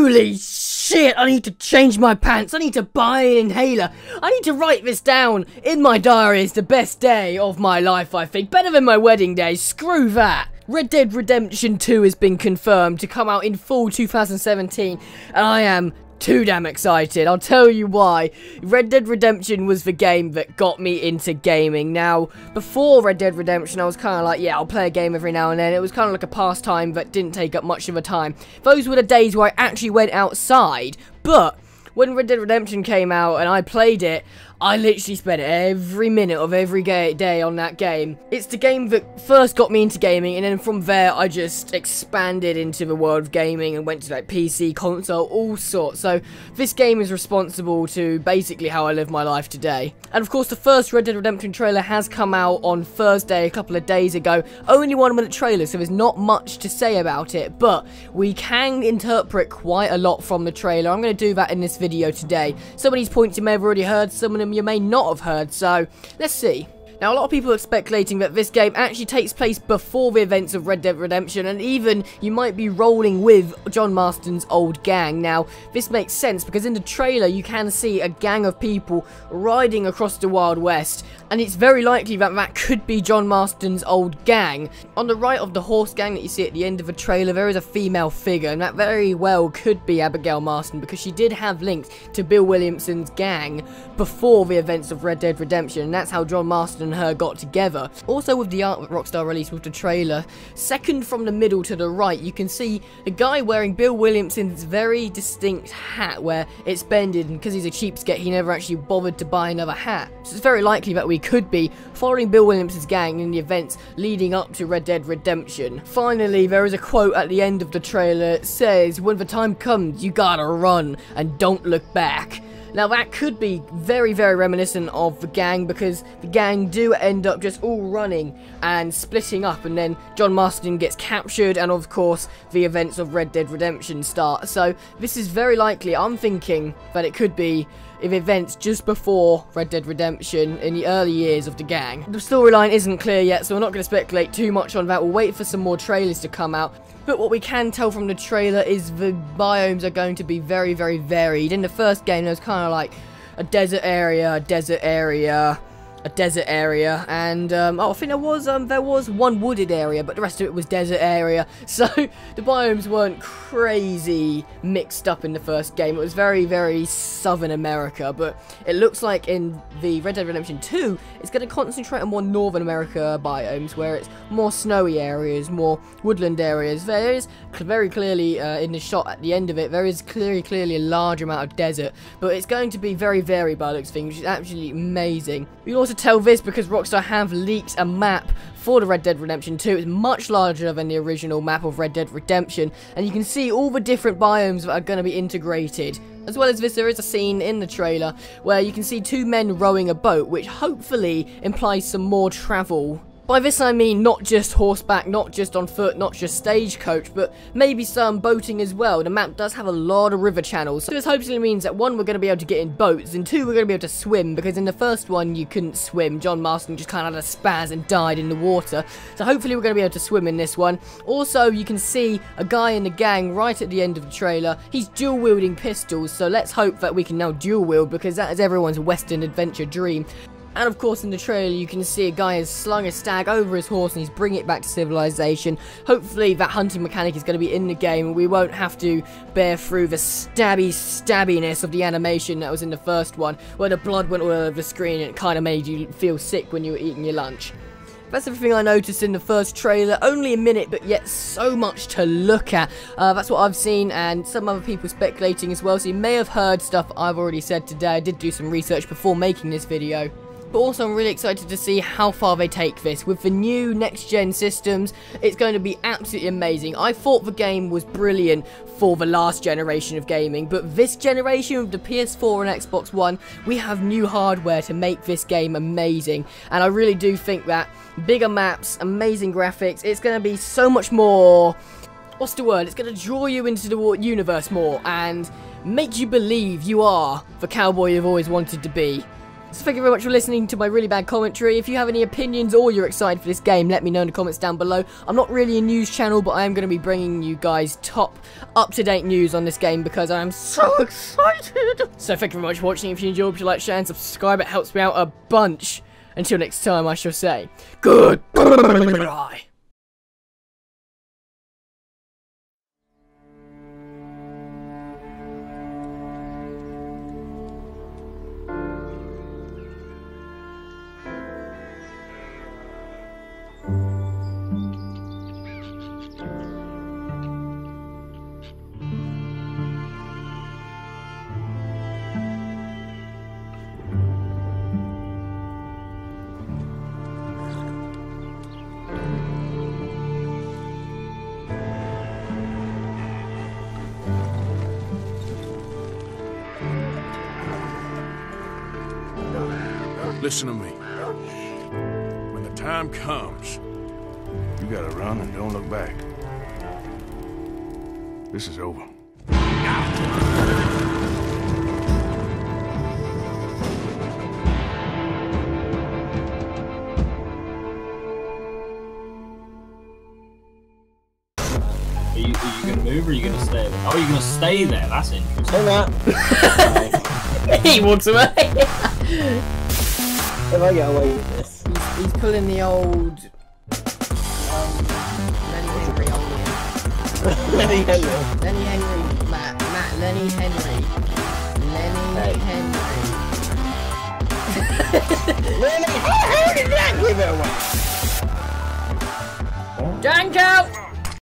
Holy shit, I need to change my pants, I need to buy an inhaler, I need to write this down in my diary as the best day of my life, I think. Better than my wedding day, screw that. Red Dead Redemption 2 has been confirmed to come out in fall 2017, and I am too damn excited. I'll tell you why. Red Dead Redemption was the game that got me into gaming. Now, before Red Dead Redemption, I was kind of like, yeah, I'll play a game every now and then. It was kind of like a pastime that didn't take up much of a time. Those were the days where I actually went outside, but when Red Dead Redemption came out and I played it, I literally spent every minute of every day on that game. It's the game that first got me into gaming, and then from there I just expanded into the world of gaming and went to like PC, console, all sorts. So this game is responsible to basically how I live my life today. And of course the first Red Dead Redemption trailer has come out on Thursday a couple of days ago. Only 1 minute trailer, so there's not much to say about it, but we can interpret quite a lot from the trailer. I'm going to do that in this video today. Some of these points you may have already heard, some of them you may not have heard, so let's see. Now, a lot of people are speculating that this game actually takes place before the events of Red Dead Redemption, and even you might be rolling with John Marston's old gang. Now, this makes sense because in the trailer you can see a gang of people riding across the Wild West, and it's very likely that that could be John Marston's old gang. On the right of the horse gang that you see at the end of the trailer, there is a female figure, and that very well could be Abigail Marston because she did have links to Bill Williamson's gang before the events of Red Dead Redemption, and that's how John Marston and her got together. Also, with the art that Rockstar released with the trailer, second from the middle to the right, you can see a guy wearing Bill Williamson's very distinct hat where it's bended, and because he's a cheapskate he never actually bothered to buy another hat. So it's very likely that we could be following Bill Williamson's gang in the events leading up to Red Dead Redemption. Finally, there is a quote at the end of the trailer. It says, "When the time comes, you gotta run and don't look back." Now that could be very, very reminiscent of the gang, because the gang do end up just all running and splitting up, and then John Marston gets captured, and of course the events of Red Dead Redemption start. So this is very likely, I'm thinking that it could be events just before Red Dead Redemption in the early years of the gang. The storyline isn't clear yet, so we're not going to speculate too much on that. We'll wait for some more trailers to come out. But what we can tell from the trailer is the biomes are going to be very, very varied. In the first game, there was kind of like a desert area, a desert area, a desert area, and I think there was one wooded area, but the rest of it was desert area. So the biomes weren't crazy mixed up in the first game. It was very, very Southern America, but it looks like in the Red Dead Redemption 2 it's going to concentrate on more Northern America biomes, where it's more snowy areas, more woodland areas. There is very clearly in the shot at the end of it, there is clearly a large amount of desert, but it's going to be very varied by the looks of things, which is absolutely amazing. You can also tell this because Rockstar have leaked a map for the Red Dead Redemption 2. It's much larger than the original map of Red Dead Redemption, and you can see all the different biomes that are going to be integrated. As well as this, there is a scene in the trailer where you can see 2 men rowing a boat, which hopefully implies some more travel. By this I mean not just horseback, not just on foot, not just stagecoach, but maybe some boating as well. The map does have a lot of river channels, so this hopefully means that 1, we're going to be able to get in boats, and 2, we're going to be able to swim, because in the first one you couldn't swim. John Marston just kind of had a spaz and died in the water, so hopefully we're going to be able to swim in this one. Also, you can see a guy in the gang right at the end of the trailer. He's dual wielding pistols, so let's hope that we can now dual wield, because that is everyone's Western adventure dream. And of course in the trailer you can see a guy has slung a stag over his horse and he's bringing it back to civilization. Hopefully that hunting mechanic is going to be in the game and we won't have to bear through the stabbiness of the animation that was in the first one, where the blood went all over the screen and it kind of made you feel sick when you were eating your lunch. That's everything I noticed in the first trailer. Only a minute, but yet so much to look at. That's what I've seen, and some other people speculating as well, so you may have heard stuff I've already said today. I did do some research before making this video. But also I'm really excited to see how far they take this. With the new next-gen systems, it's going to be absolutely amazing. I thought the game was brilliant for the last generation of gaming, but this generation with the PS4 and Xbox One, we have new hardware to make this game amazing. And I really do think that bigger maps, amazing graphics, it's going to be so much more... what's the word? It's going to draw you into the universe more and make you believe you are the cowboy you've always wanted to be. So thank you very much for listening to my really bad commentary. If you have any opinions or you're excited for this game, let me know in the comments down below. I'm not really a news channel, but I am going to be bringing you guys top up-to-date news on this game because I am so excited. So thank you very much for watching. If you enjoyed, please like, share and subscribe. It helps me out a bunch. Until next time, I shall say goodbye. Listen to me. When the time comes, you gotta run and don't look back. This is over. Are you gonna move or are you gonna stay there? Oh, you're gonna stay there. That's interesting. Hey, Matt. He walks away. If I get away with this. He's pulling the old Lenny Henry on you. Lenny Henry. Lenny Henry, Matt, Lenny Henry. Lenny Henry. Lenny, how did that give it away? Jank out!